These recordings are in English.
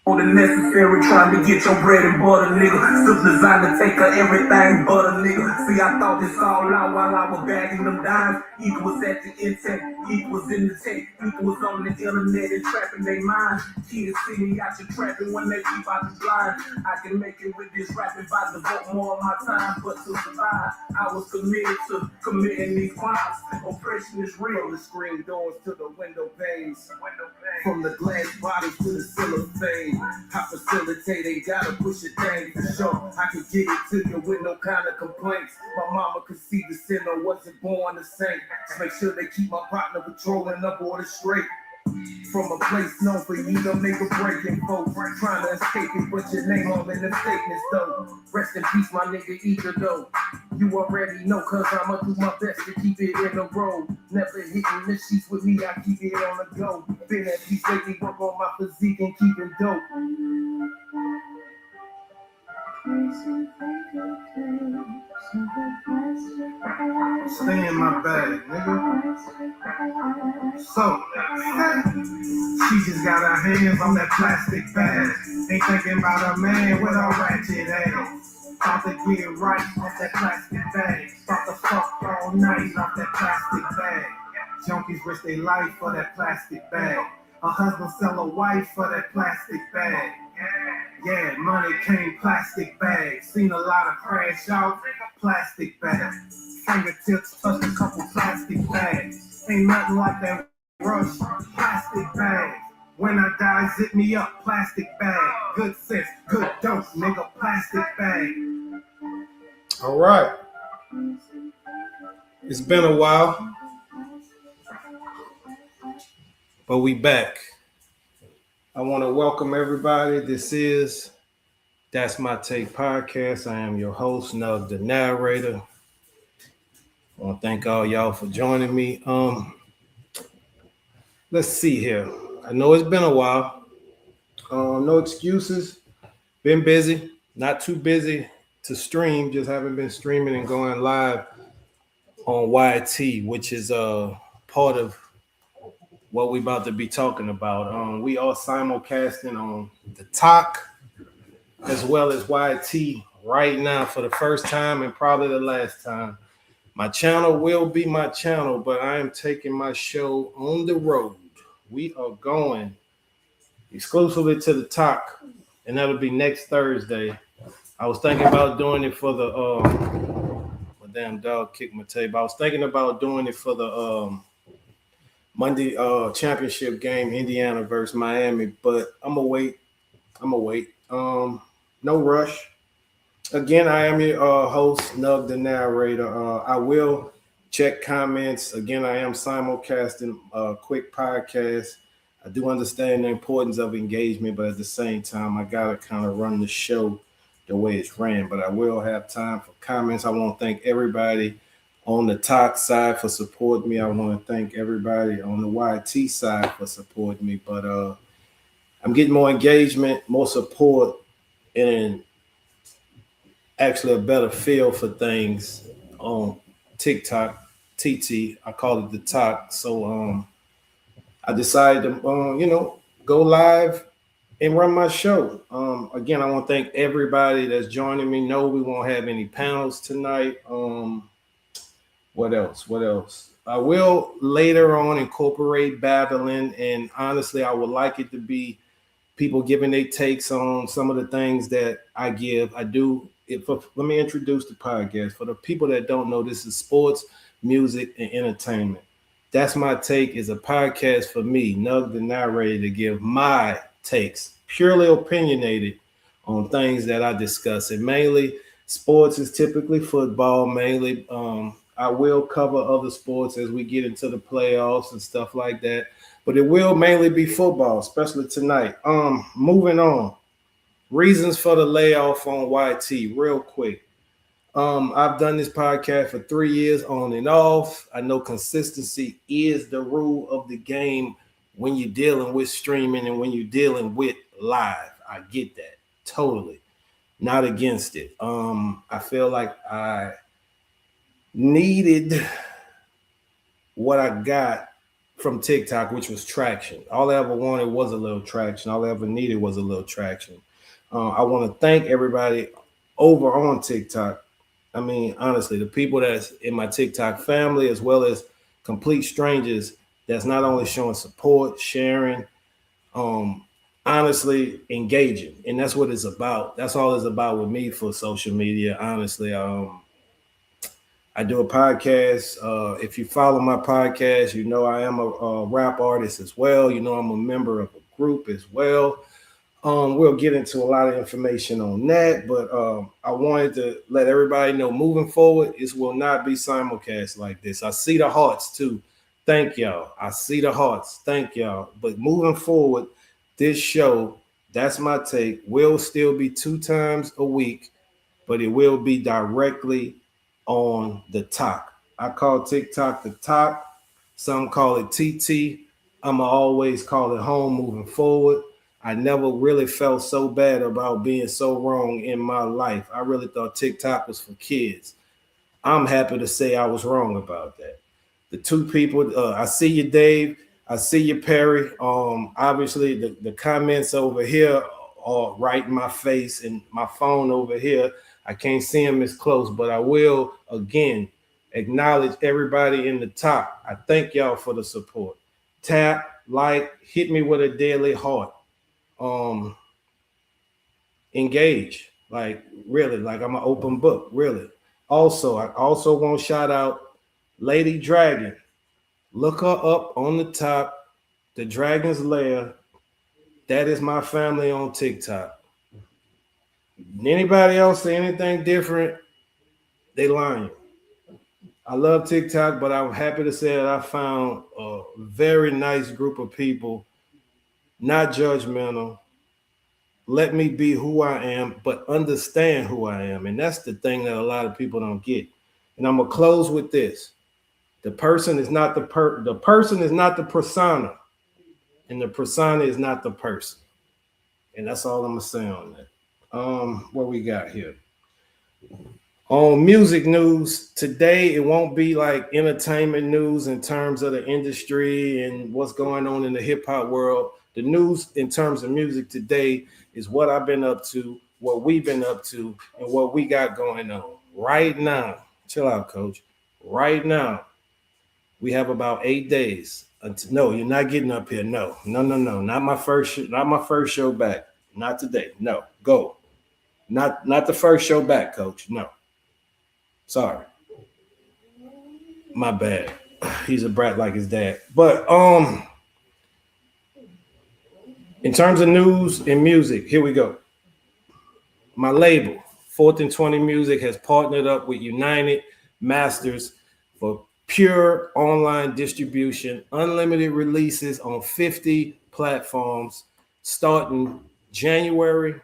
The necessary, trying to get your bread and butter, nigga. Still designed to take her everything but a nigga. See, I thought this all out while I was bagging them dimes. Either was at the intent, either was in the tech, either was on the internet and trapping their mind. Kids see me out your trapping when they keep out the blind. I can make it with this rapping by devote more of my time, but to survive, I was committed to committing these crimes. Oppression is real. The screen doors to the window panes, from the glass bottles to the cellophane. I facilitate, ain't gotta push a thing for sure. I can get it to you with no kind of complaints. My mama could see the sinner, wasn't born the saint. Just make sure they keep my partner patrolling up order straight. From a place known for you, don't make a break in folks. Trying to escape it, but your name all in the statements though. Rest in peace, my nigga, either though. You already know, cause I'ma do my best to keep it in the road. Never hitting the sheets with me, I keep it on the go. Been at peace lately, work on my physique and keeping dope. Stay in my bag, nigga. So, she just got her hands on that plastic bag. Ain't thinking about a man with a ratchet ass. About to get right off that plastic bag. About to fuck all night off that plastic bag. Junkies risk their life for that plastic bag. A husband sell a wife for that plastic bag. Yeah, money came plastic bags. Seen a lot of crash out, plastic bags. Fingertips touched a couple plastic bags. Ain't nothing like that rush, plastic bags. When I die, zip me up, plastic bag. Good sense, good dope, nigga, plastic bag. All right. It's been a while, but we back. I want to welcome everybody. This is That's My Take podcast. I am your host, Nug, the narrator. I want to thank all y'all for joining me. Let's see here. I know it's been a while. No excuses. Been busy. Not too busy to stream. Just haven't been streaming and going live on YT, which is part of what we about to be talking about. We are simulcasting on the Talk as well as YT right now for the first time and probably the last time. My channel will be my channel, but I am taking my show on the road. We are going exclusively to the Talk, and that'll be next Thursday. I was thinking about doing it for the my damn dog kicked my table. I was thinking about doing it for the Monday championship game, Indiana versus Miami, but I'm gonna wait. No rush. Again, I am your host, Nug, the narrator. I will check comments. Again, I am simulcasting a quick podcast. I do understand the importance of engagement, but at the same time, I gotta kind of run the show the way it's ran. But I will have time for comments. I want to thank everybody on the Talk side for supporting me. I want to thank everybody on the YT side for supporting me. But I'm getting more engagement, more support, and actually a better feel for things on TikTok, TT. I call it the Talk. So I decided to, go live and run my show. Again, I want to thank everybody that's joining me. No, we won't have any panels tonight. What else? I will later on incorporate battling, and honestly, I would like it to be people giving their takes on some of the things that I give. I do. Let me introduce the podcast. For the people that don't know, this is sports, music, and entertainment. That's My Take is a podcast for me, Nug, the narrator, to give my takes, purely opinionated on things that I discuss. And mainly, sports is typically football, mainly. I will cover other sports as we get into the playoffs and stuff like that. But it will mainly be football, especially tonight. Moving on. Reasons for the layoff on YT, real quick. I've done this podcast for 3 years on and off. I know consistency is the rule of the game when you're dealing with streaming and when you're dealing with live. I get that totally. Not against it. I feel like I needed what I got from TikTok, which was traction. All I ever wanted was a little traction. All I ever needed was a little traction. I want to thank everybody over on TikTok. I mean, honestly, the people that's in my TikTok family, as well as complete strangers, that's not only showing support, sharing, um, honestly engaging, and that's what it's about. That's all it's about with me for social media. Honestly, I do a podcast. If you follow my podcast, you know I am a rap artist as well. You know I'm a member of a group as well. We'll get into a lot of information on that, but I wanted to let everybody know moving forward, it will not be simulcast like this. I see the hearts too. Thank y'all. I see the hearts. Thank y'all. But moving forward, this show, that's my take, will still be 2 times a week, but it will be directly on the talk. I call TikTok the talk. Some call it TT. I'ma always call it home moving forward. I never really felt so bad about being so wrong in my life. I really thought TikTok was for kids. I'm happy to say I was wrong about that. The two people, I see you, Dave. I see you, Perry. Obviously, the comments over here are right in my face, and my phone over here, I can't see them as close, but I will again acknowledge everybody in the top. I thank y'all for the support. Tap, like, hit me with a daily heart. Um, engage, like really, like I'm an open book, really. Also, I also want to shout out Lady Dragon. Look her up on the top, the Dragon's Lair. That is my family on TikTok. Anybody else say anything different, they lying. I love TikTok, but I'm happy to say that I found a very nice group of people, not judgmental. Let me be who I am, but understand who I am. And that's the thing that a lot of people don't get. And I'm gonna close with this. The person is not the person is not the persona, and the persona is not the person. And that's all I'm gonna say on that. What we got here? On music news today, it won't be like entertainment news in terms of the industry and what's going on in the hip hop world. The news in terms of music today is what I've been up to, what we've been up to, and what we got going on right now. Chill out, coach. Right now, we have about 8 days. No, you're not getting up here. No. Not my first. Not my first show back. Not today. No, go. Not the first show back, coach. No. Sorry. My bad. He's a brat like his dad. But in terms of news and music, here we go. My label, 4th and 20 Music, has partnered up with United Masters for pure online distribution, unlimited releases on 50 platforms starting January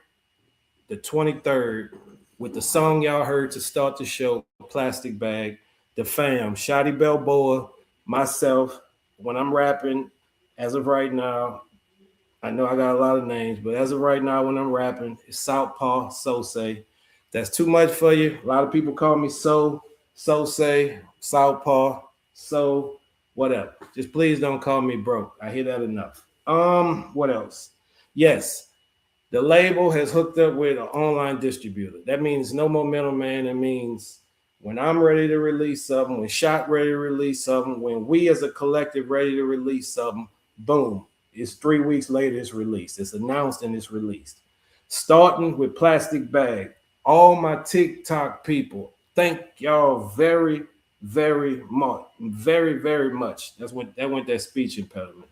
the 23rd with the song y'all heard to start the show, Plastic Bag, the fam, Shotty Balboa, myself. When I'm rapping, as of right now, I know I got a lot of names, but as of right now, when I'm rapping, it's Southpaw, So Say. That's too much for you. A lot of people call me So Say, Southpaw, So, whatever. Just please don't call me broke. I hear that enough. What else? Yes, the label has hooked up with an online distributor. That means no more middleman. It means when I'm ready to release something, when Shot ready to release something, when we as a collective ready to release something, boom. It's 3 weeks later, it's released. It's announced and it's released. Starting with Plastic Bag. All my TikTok people, thank y'all very, very much. Very, very much. That went that speech impediment.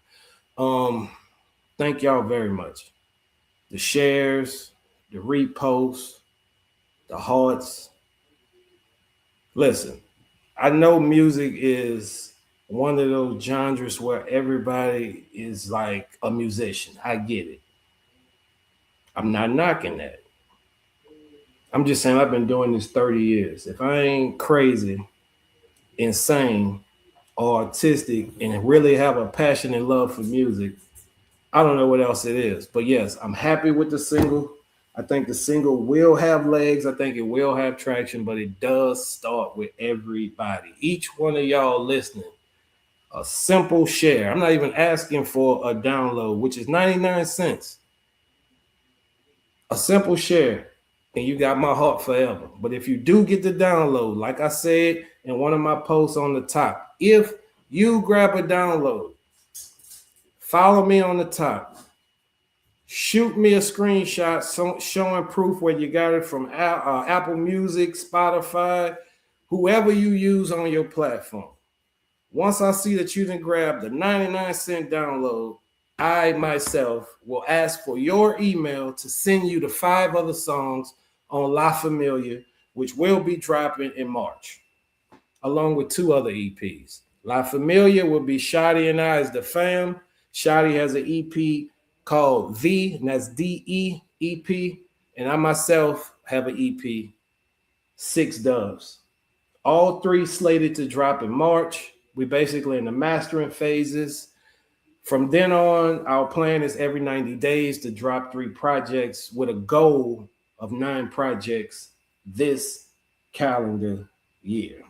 Thank y'all very much. The shares, the reposts, the hearts. Listen, I know music is one of those genres where everybody is like a musician. I get it. I'm not knocking that. I'm just saying I've been doing this 30 years. If I ain't crazy, insane, or artistic and really have a passion and love for music, I don't know what else it is. But yes, I'm happy with the single. I think the single will have legs. I think it will have traction, but it does start with everybody. Each one of y'all listening. A simple share. I'm not even asking for a download, which is 99 cents. A simple share, and you got my heart forever. But if you do get the download, like I said in one of my posts on the top, if you grab a download, follow me on the top, shoot me a screenshot showing proof where you got it from Apple Music, Spotify, whoever you use on your platform. Once I see that you didn't grab the 99-cent download, I myself will ask for your email to send you the 5 other songs on La Familia, which will be dropping in March, along with 2 other EPs. La Familia will be Shotty and I as the fam. Shotty has an EP called V, and that's DE EP. And I myself have an EP, 6 Doves. All 3 slated to drop in March. We basically in the mastering phases. From then on, our plan is every 90 days to drop 3 projects with a goal of 9 projects this calendar year.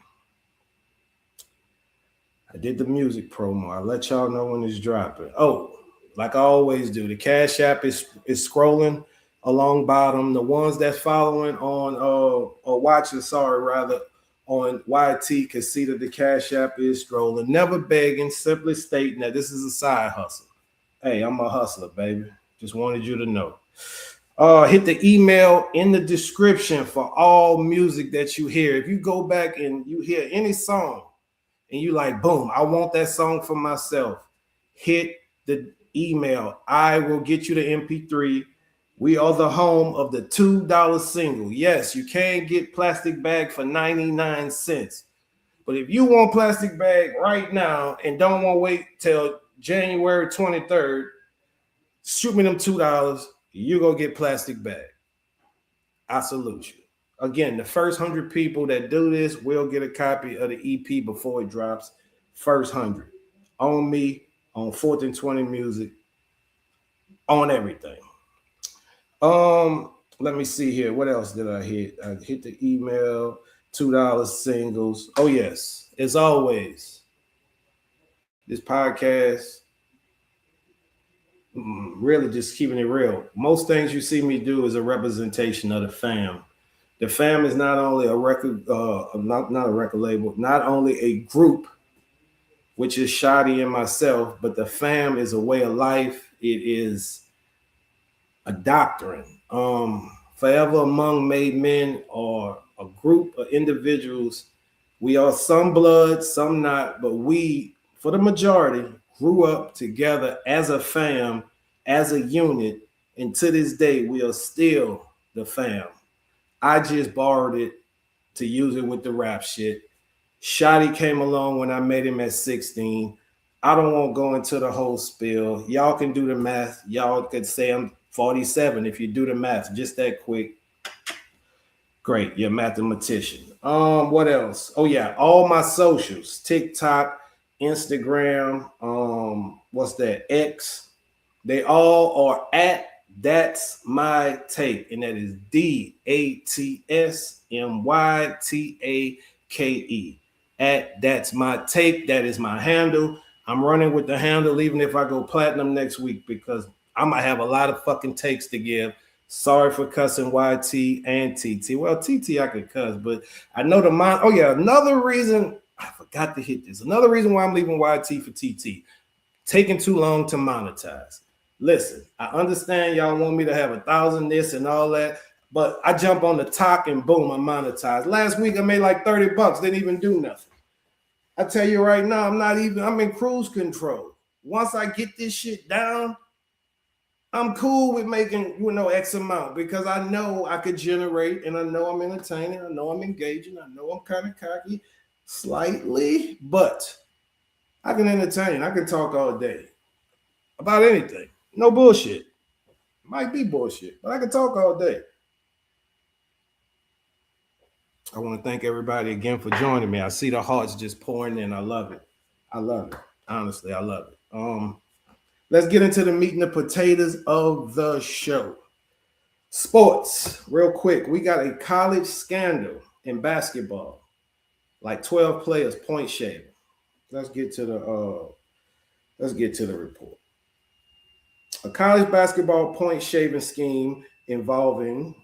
I did the music promo. I'll let y'all know when it's dropping. Oh, like I always do, the Cashapp is scrolling along bottom. The ones that's following on or watching, on YT can see that the Cashapp is scrolling. Never begging, simply stating that this is a side hustle. Hey, I'm a hustler, baby. Just wanted you to know. Hit the email in the description for all music that you hear. If you go back and you hear any song and you like, boom, I want that song for myself, hit the email. I will get you the MP3. We are the home of the $2 single. Yes, you can get Plastic Bag for 99 cents. But if you want Plastic Bag right now and don't want to wait till January 23rd, shoot me them $2. You go get Plastic Bag. I salute you. Again, the first 100 people that do this will get a copy of the EP before it drops. First 100. On me, on 4th and 20 Music, on everything. Let me see here. What else did I hit? I hit the email, $2 singles. Oh, yes. As always, this podcast, really just keeping it real. Most things you see me do is a representation of the fam. The fam is not only a record, not a record label, not only a group, which is Shotty and myself, but the fam is a way of life. It is a doctrine. Forever Among Made Men are a group of individuals. We are some blood, some not, but we, for the majority, grew up together as a fam, as a unit, and to this day, we are still the fam. I just borrowed it to use it with the rap shit. Shotty came along when I met him at 16. I don't want to go into the whole spiel. Y'all can do the math. Y'all could say I'm 47 if you do the math just that quick. Great, you're a mathematician. What else? Oh yeah, all my socials: TikTok, Instagram, what's that? X. They all are at That's My Take, and that is DATSMYTAKE. At That's My Take. That is my handle. I'm running with the handle even if I go platinum next week because I might have a lot of fucking takes to give. Sorry for cussing YT and TT. Well, TT I could cuss, but I know the mind. Oh yeah, another reason I forgot to hit this. Another reason why I'm leaving YT for TT. Taking too long to monetize. Listen, I understand y'all want me to have 1,000 this and all that, but I jump on the talk and boom, I monetize. Last week I made like $30, didn't even do nothing. I tell you right now, I'm in cruise control. Once I get this shit down, I'm cool with making, X amount because I know I could generate and I know I'm entertaining. I know I'm engaging. I know I'm kind of cocky slightly, but I can entertain. I can talk all day about anything. No bullshit. Might be bullshit, but I can talk all day. I want to thank everybody again for joining me. I see the hearts just pouring in. I love it. I love it. Honestly, I love it. Let's get into the meat and the potatoes of the show. Sports, real quick. We got a college scandal in basketball. Like 12 players point shaving. let's get to the report. A college basketball point shaving scheme involving,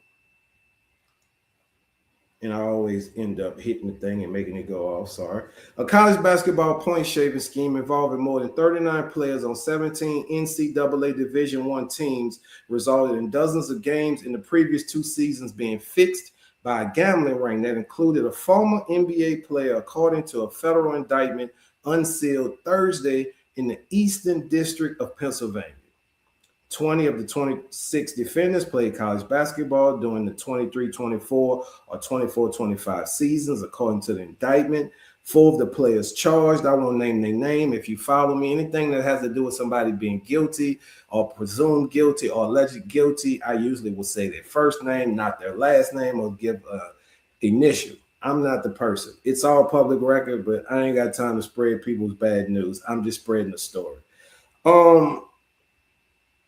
and I always end up hitting the thing and making it go off. Sorry. A college basketball point shaving scheme involving more than 39 players on 17 NCAA Division I teams resulted in dozens of games in the previous 2 seasons being fixed by a gambling ring that included a former NBA player, according to a federal indictment unsealed Thursday in the Eastern District of Pennsylvania. 20 of the 26 defendants played college basketball during the 23-24 or 24-25 seasons, according to the indictment. 4 of the players charged, I won't name their name. If you follow me, anything that has to do with somebody being guilty or presumed guilty or alleged guilty, I usually will say their first name, not their last name, or give initial. I'm not the person. It's all public record, but I ain't got time to spread people's bad news. I'm just spreading the story.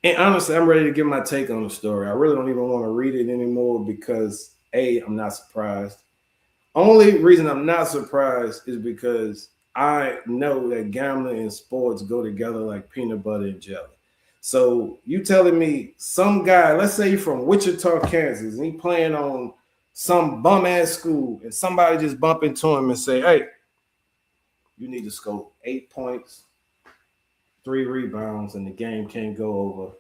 And honestly, I'm ready to give my take on the story. I really don't even want to read it anymore because, A, I'm not surprised. Only reason I'm not surprised is because I know that gambling and sports go together like peanut butter and jelly. So you telling me some guy, let's say you're from Wichita, Kansas, and he playing on some bum-ass school, and somebody just bump into him and say, hey, you need to score 8 points, 3 rebounds, and the game can't go over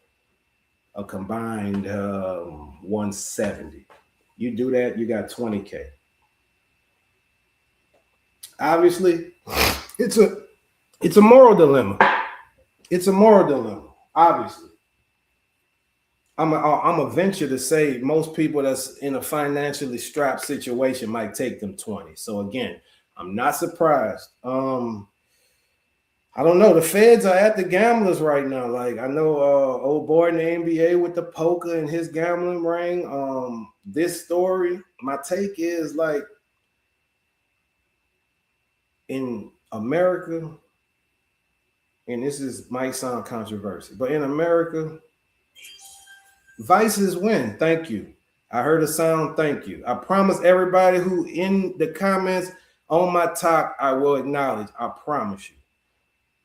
a combined 170. You do that, you got 20K. Obviously, it's a moral dilemma. It's a moral dilemma, obviously. I'm a venture to say most people that's in a financially strapped situation might take them 20. So again, I'm not surprised. I don't know. The feds are at the gamblers right now. Like, I know old boy in the NBA with the poker and his gambling ring. This story, my take is like in America, and might sound controversial, but in America, vices win. Thank you. I heard a sound. Thank you. I promise everybody who in the comments on my talk, I will acknowledge. I promise you.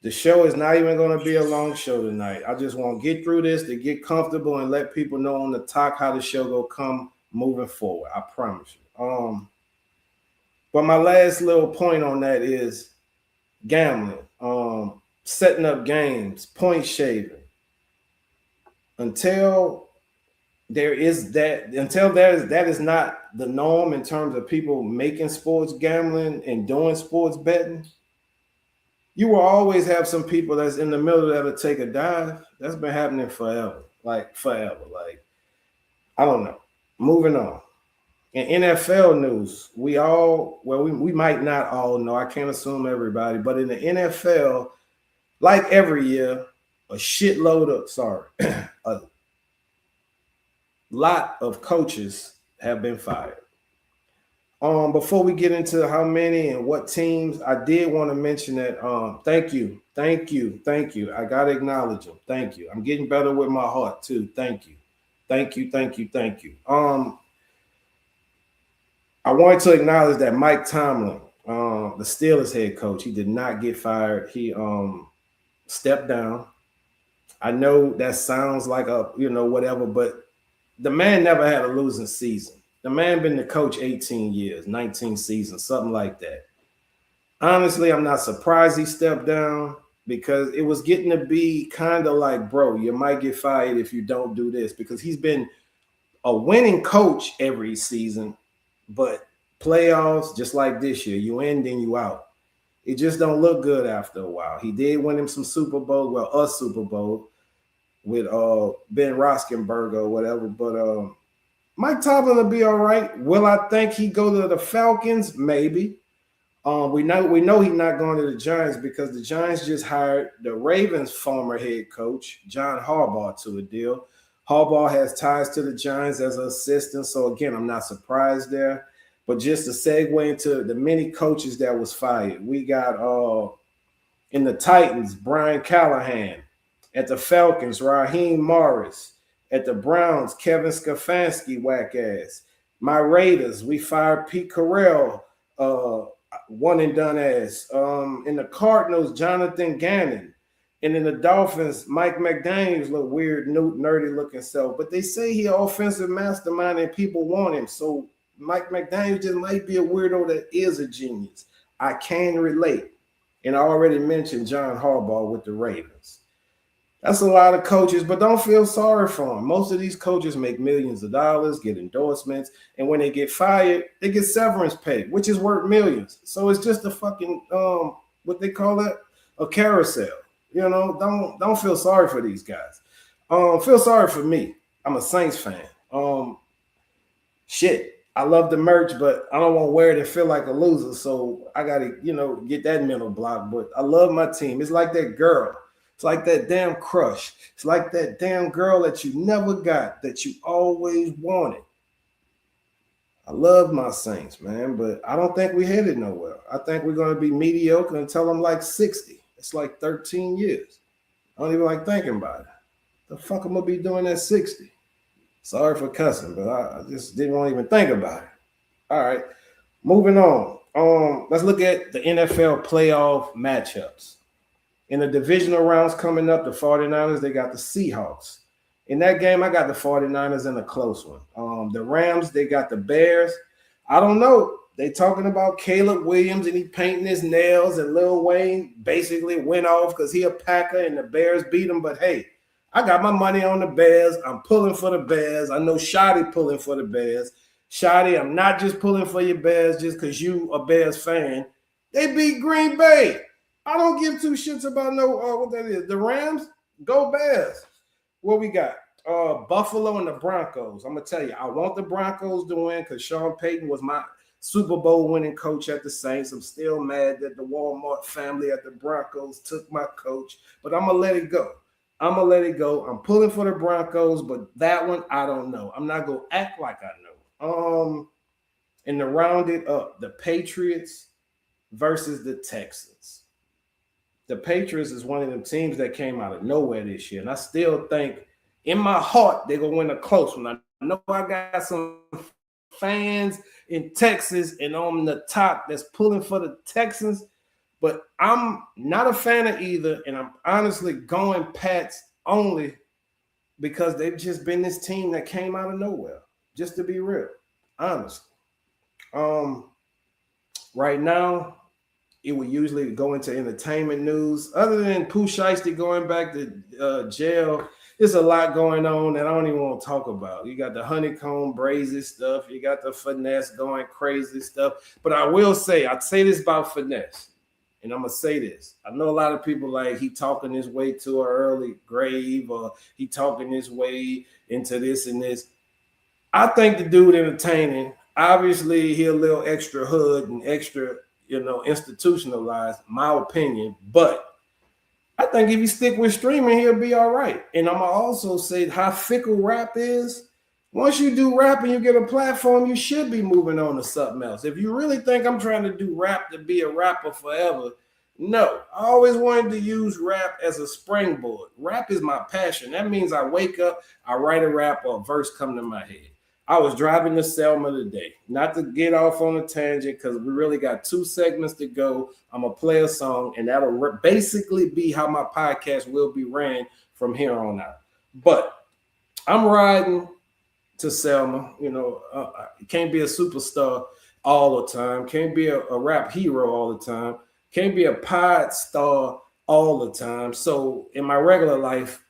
The show is not even going to be a long show tonight. I just want to get through this to get comfortable and let people know on the talk how the show will come moving forward. I promise you. But my last little point on that is gambling, setting up games, point shaving. Until that is not the norm in terms of people making sports gambling and doing sports betting, you will always have some people that's in the middle that'll take a dive. That's been happening forever. Like, forever. Like, I don't know. Moving on. In NFL news, we might not all know. I can't assume everybody. But in the NFL, like every year, a lot of coaches have been fired. Before we get into how many and what teams, I did want to mention that. Thank you. I gotta acknowledge them. Thank you. I'm getting better with my heart too. Thank you. I wanted to acknowledge that Mike Tomlin, the Steelers head coach, he did not get fired. He stepped down. I know that sounds like whatever, but the man never had a losing season. The man been the coach 18 years, 19 seasons, something like that. Honestly, I'm not surprised he stepped down because it was getting to be kind of like, bro, you might get fired if you don't do this, because he's been a winning coach every season, but playoffs, just like this year, you in, then you out. It just don't look good after a while. He did win him some Super Bowl, a Super Bowl with Ben Roethlisberger or whatever, but Mike Tomlin will be all right. Will I think he go to the Falcons? Maybe. We know he's not going to the Giants because the Giants just hired the Ravens' former head coach, John Harbaugh, to a deal. Harbaugh has ties to the Giants as an assistant, so again, I'm not surprised there. But just to segue into the many coaches that was fired, we got in the Titans, Brian Callahan. At the Falcons, Raheem Morris. At the Browns, Kevin Stefanski, whack ass. My Raiders, we fired Pete Carroll. one and done ass. In the Cardinals, Jonathan Gannon. And in the Dolphins, Mike McDaniels look weird, nerdy looking self. But they say he an offensive mastermind and people want him. So Mike McDaniels just might be a weirdo that is a genius. I can relate. And I already mentioned John Harbaugh with the Ravens. That's a lot of coaches, but don't feel sorry for them. Most of these coaches make millions of dollars, get endorsements, and when they get fired, they get severance pay, which is worth millions. So it's just a fucking what they call it, a carousel. You know, don't feel sorry for these guys. Feel sorry for me. I'm a Saints fan. Shit, I love the merch, but I don't want to wear it and feel like a loser. So I gotta, get that mental block. But I love my team. It's like that girl. It's like that damn crush. It's like that damn girl that you never got, that you always wanted. I love my Saints, man, but I don't think we headed nowhere. I think we're going to be mediocre until I'm like 60. It's like 13 years. I don't even like thinking about it. The fuck I'm going to be doing at 60? Sorry for cussing, but I just didn't want to even think about it. All right, moving on. Let's look at the NFL playoff matchups. In the divisional rounds coming up, the 49ers, they got the Seahawks. In that game, I got the 49ers in a close one. The Rams, they got the Bears. I don't know. They talking about Caleb Williams and he painting his nails, and Lil Wayne basically went off because he a Packer and the Bears beat him. But hey, I got my money on the Bears. I'm pulling for the Bears. I know Shotty pulling for the Bears. Shotty, I'm not just pulling for your Bears just because you a Bears fan. They beat Green Bay. I don't give two shits about what that is. The Rams, go Bears. What we got? Buffalo and the Broncos. I'm going to tell you, I want the Broncos to win because Sean Payton was my Super Bowl winning coach at the Saints. I'm still mad that the Walmart family at the Broncos took my coach, but I'm going to let it go. I'm pulling for the Broncos, but that one, I don't know. I'm not going to act like I know. And to round it up, the Patriots versus the Texans. The Patriots is one of them teams that came out of nowhere this year. And I still think in my heart they're going to win a close one. I know I got some fans in Texas and on the top that's pulling for the Texans, but I'm not a fan of either. And I'm honestly going Pats only because they've just been this team that came out of nowhere, just to be real, honestly. Right now, it would usually go into entertainment news. Other than Pooh Shiesty going back to jail, there's a lot going on that I don't even want to talk about. You got the honeycomb brazy stuff. You got the finesse going crazy stuff. But I will say, I'd say this about finesse, and I'm going to say this. I know a lot of people like he talking his way to an early grave or he talking his way into this and this. I think the dude entertaining. Obviously, he a little extra hood and extra institutionalized, my opinion. But I think if you stick with streaming, he'll be all right. And I'm going to also say how fickle rap is. Once you do rap and you get a platform, you should be moving on to something else. If you really think I'm trying to do rap to be a rapper forever, no. I always wanted to use rap as a springboard. Rap is my passion. That means I wake up, I write a rap or a verse come to my head. I was driving to Selma today, not to get off on a tangent because we really got 2 segments to go. I'm going to play a song, and that'll basically be how my podcast will be ran from here on out. But I'm riding to Selma. Can't be a superstar all the time. Can't be a rap hero all the time. Can't be a pod star all the time. So in my regular life,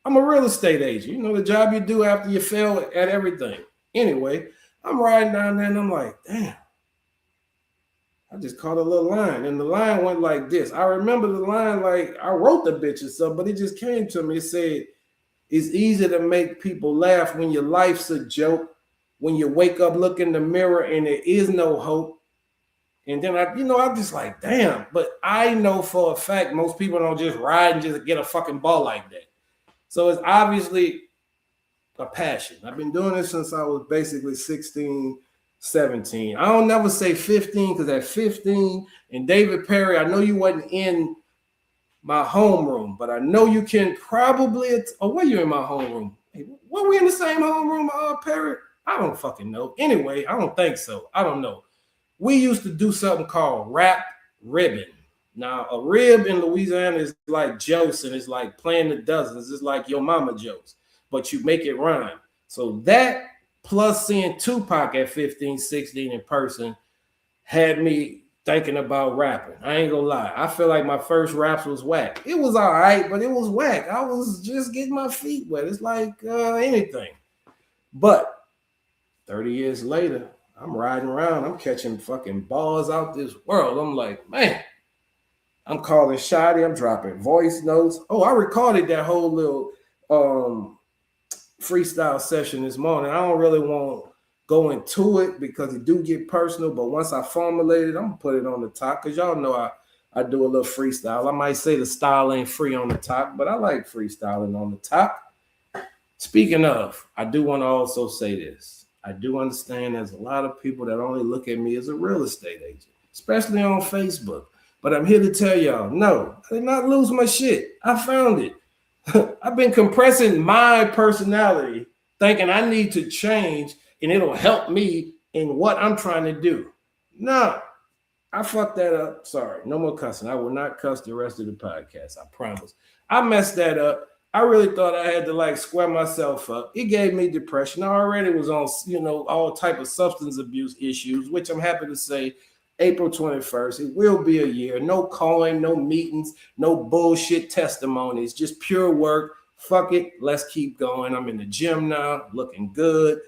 I'm a real estate agent. The job you do after you fail at everything. Anyway, I'm riding down there and I'm like, damn, I just caught a little line. And the line went like this. I remember the line like I wrote the bitch or something, but it just came to me. It said, it's easy to make people laugh when your life's a joke, when you wake up, look in the mirror and there is no hope. And then I'm just like, damn, but I know for a fact most people don't just ride and just get a fucking ball like that. So it's obviously a passion. I've been doing this since I was basically 16, 17. I don't never say 15 because at 15 and David Perry, I know you wasn't in my homeroom, but I know you can probably, were you in my homeroom? Were we in the same homeroom, Perry? I don't fucking know. Anyway, I don't think so. I don't know. we used to do something called rap ribbon. Now, a rib in Louisiana is like Joseph, it's like playing the dozens, it's like your mama jokes, but you make it rhyme. So that plus seeing Tupac at 15, 16 in person had me thinking about rapping. I ain't gonna lie. I feel like my first raps was whack. It was all right, but it was whack. I was just getting my feet wet. It's like anything. But 30 years later, I'm riding around. I'm catching fucking balls out this world. I'm like, man, I'm calling Shotty. I'm dropping voice notes. Oh, I recorded that whole little freestyle session this morning. I don't really want to go into it because it do get personal. But once I formulate it, I'm going to put it on the top because y'all know I do a little freestyle. I might say the style ain't free on the top, but I like freestyling on the top. Speaking of, I do want to also say this. I do understand there's a lot of people that only look at me as a real estate agent, especially on Facebook. But I'm here to tell y'all, no, I did not lose my shit. I found it. I've been compressing my personality, thinking I need to change and it'll help me in what I'm trying to do. No, I fucked that up. Sorry, no more cussing. I will not cuss the rest of the podcast. I promise. I messed that up. I really thought I had to like square myself up. It gave me depression. I already was on, all type of substance abuse issues, which I'm happy to say April 21st, it will be a year. No calling, no meetings, no bullshit testimonies, just pure work. Fuck it. Let's keep going. I'm in the gym now, looking good.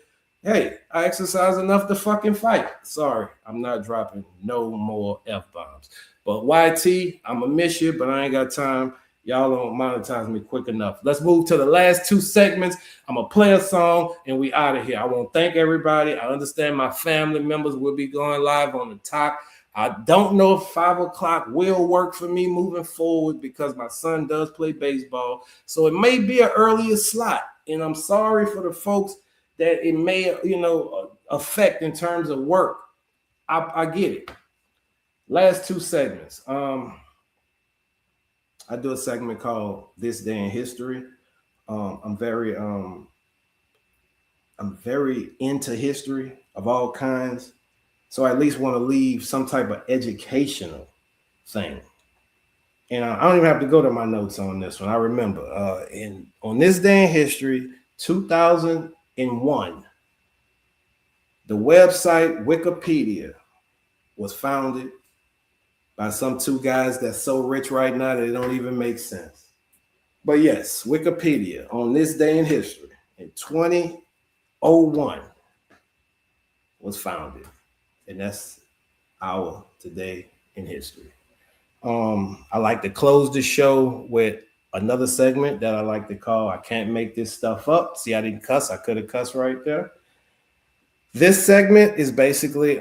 Hey, I exercise enough to fucking fight. Sorry, I'm not dropping no more F-bombs. But YT, I'm going to miss you, but I ain't got time. Y'all don't monetize me quick enough. Let's move to the last two segments. I'm going to play a song and we out of here. I want to thank everybody. I understand my family members will be going live on the top. I don't know if 5 o'clock will work for me moving forward because my son does play baseball. So it may be an earlier slot. And I'm sorry for the folks that it may, affect in terms of work. I get it. Last two segments. I do a segment called This Day in History. I'm very into history of all kinds. So I at least want to leave some type of educational thing. And I don't even have to go to my notes on this one. I remember on this day in history, 2001, the website Wikipedia was founded by some two guys that's so rich right now that it don't even make sense. But yes, Wikipedia on this day in history in 2001 was founded. And that's our today in history. I like to close the show with another segment that I like to call I Can't Make This Stuff Up. See, I didn't cuss. I could have cussed right there. This segment is basically,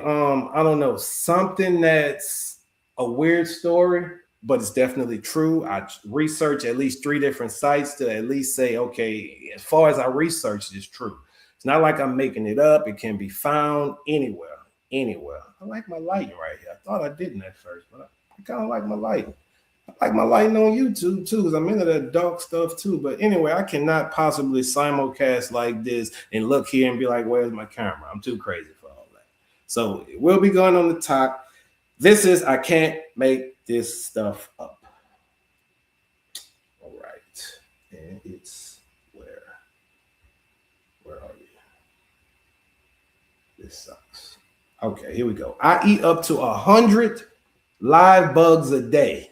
something that's a weird story, but it's definitely true. I researched at least 3 different sites to at least say, okay, as far as I researched, it's true. It's not like I'm making it up. It can be found anywhere. I like my lighting right here. I thought I didn't at first, but I kind of like my lighting. I like my lighting on YouTube too, because I'm into that dark stuff too. But anyway, I cannot possibly simulcast like this and look here and be like, where's my camera? I'm too crazy for all that. So it will be going on the top. This is I Can't Make This Stuff Up. All right. And it's where are you? This sucks. Okay, here we go. I eat up to 100 live bugs a day.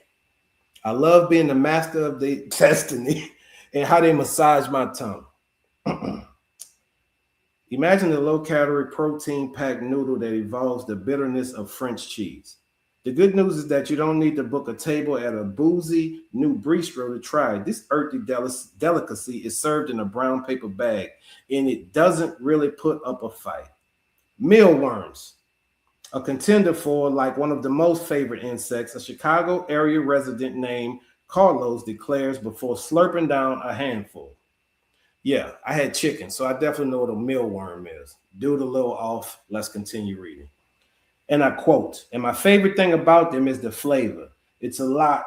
I love being the master of their destiny and how they massage my tongue. Imagine a low-calorie, protein-packed noodle that evolves the bitterness of French cheese. The good news is that you don't need to book a table at a boozy new bistro to try. This earthy delicacy is served in a brown paper bag, and it doesn't really put up a fight. Mealworms, a contender for like one of the most favorite insects, a Chicago area resident named Collwgw declares before slurping down a handful. Yeah, I had chicken, so I definitely know what a mealworm is. Do it a little off. Let's continue reading. And I quote, and my favorite thing about them is the flavor. It's a lot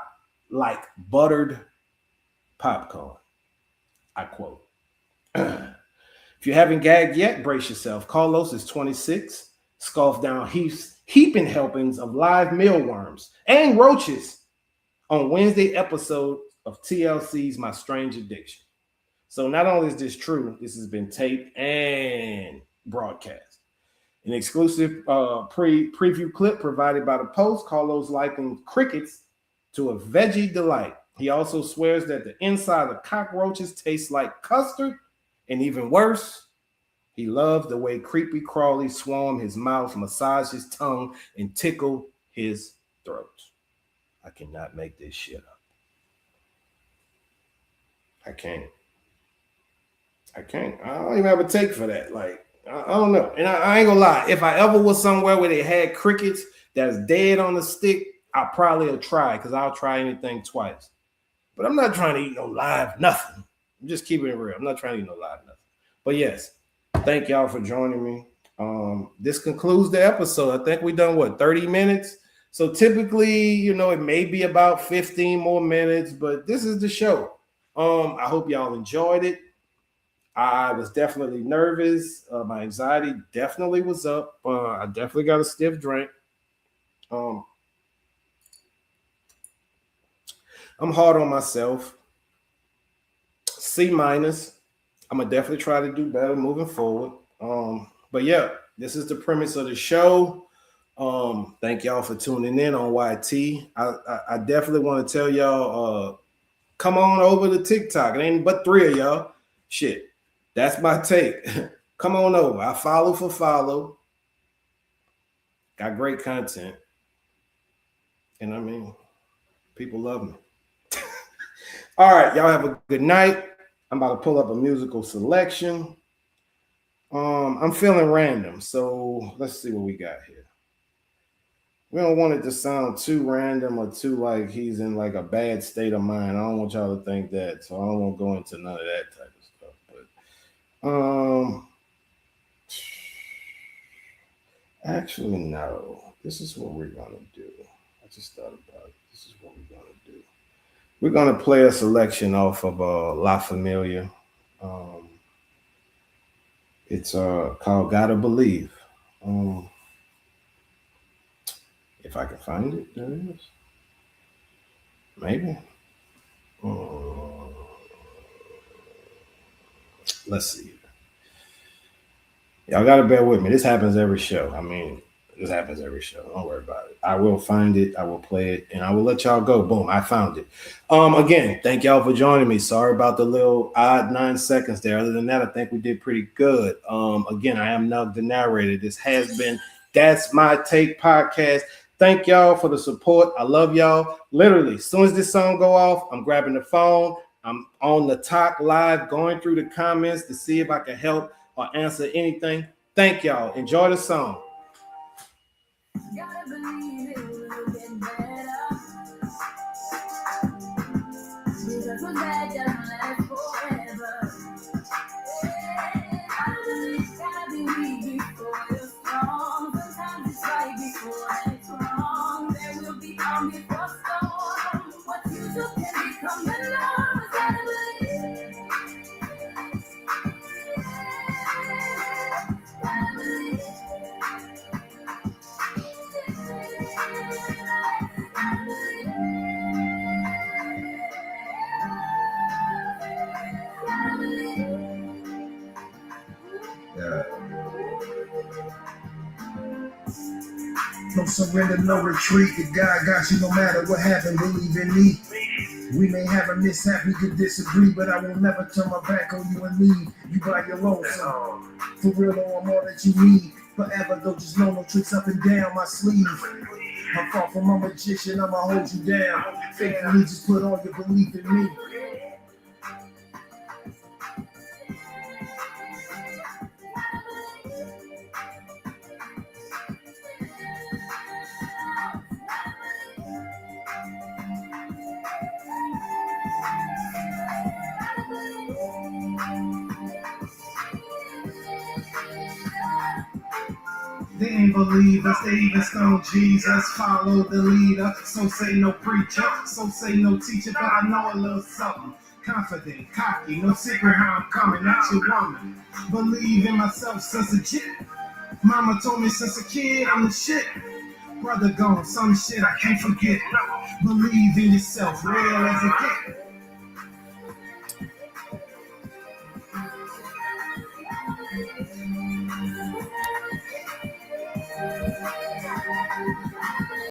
like buttered popcorn. I quote. If you haven't gagged yet, brace yourself. Carlos is 26, scarfed down Heath's heaping helpings of live mealworms and roaches on Wednesday episode of TLC's My Strange Addiction. So not only is this true, this has been taped and broadcast. An exclusive preview clip provided by the Post, Carlos likened crickets to a veggie delight. He also swears that the inside of cockroaches tastes like custard, and even worse, he loves the way creepy crawlies swarm his mouth, massage his tongue, and tickle his throat. I cannot make this shit up. I can't. I don't even have a take for that. Like, I don't know. And I ain't gonna lie. If I ever was somewhere where they had crickets that's dead on the stick, I probably will try because I'll try anything twice. But I'm not trying to eat no live nothing. I'm just keeping it real. I'm not trying to eat no live nothing. But yes, thank y'all for joining me. This concludes the episode. I think we done 30 minutes. So typically, it may be about 15 more minutes, but this is the show. I hope y'all enjoyed it. I was definitely nervous. My anxiety definitely was up. I definitely got a stiff drink. I'm hard on myself. C-. I'm gonna definitely try to do better moving forward. But yeah, this is the premise of the show. Thank y'all for tuning in on YT. I definitely want to tell y'all, come on over to TikTok. It ain't but 3 of y'all. Shit, that's my take. Come on over. I follow. Got great content. And I mean, people love me. All right, y'all have a good night. I'm about to pull up a musical selection. I'm feeling random, so let's see what we got here. We don't want it to sound too random or too like he's in like a bad state of mind. I don't want y'all to think that, so I don't want to go into none of that type of stuff. But actually, no. This is what we're gonna do. I just thought about it. This is what we're gonna do. We're gonna play a selection off of La Familia. It's called "Gotta Believe." If I can find it, there it is. Maybe. Let's see. Y'all gotta bear with me. This happens every show. I mean, this happens every show. Don't worry about it. I will find it. I will play it, and I will let y'all go. Boom! I found it. Again, thank y'all for joining me. Sorry about the little odd 9 seconds there. Other than that, I think we did pretty good. Again, I am Nug the narrator. This has been That's My Take podcast. Thank y'all for the support. I love y'all. Literally, as soon as this song go off, I'm grabbing the phone. I'm on the talk live, going through the comments to see if I can help or answer anything. Thank y'all. Enjoy the song. Gotta believe it will get better. Because what's bad doesn't last forever. Gotta believe before you're strong. Sometimes it's right before it's wrong. There will be calm before storm. What you do can become the norm. Gotta believe. Gotta believe. No surrender, no retreat. The God got you no matter what happened. Believe in me. We may have a mishap, we could disagree, but I will never turn my back on you and me. You by your lonesome. For real, though, I'm all that you need. Forever, though, just know no tricks up and down my sleeve. I'm far from a magician, I'ma hold you down. Faithfully, just put all your belief in me. They ain't believe us, they even stone Jesus. Follow the leader, so say no preacher, so say no teacher, but I know a little something. Confident, cocky, no secret how I'm coming at your woman. Believe in myself since a kid. Mama told me since a kid I'm the shit. Brother gone, some shit I can't forget. Believe in yourself, real as it get.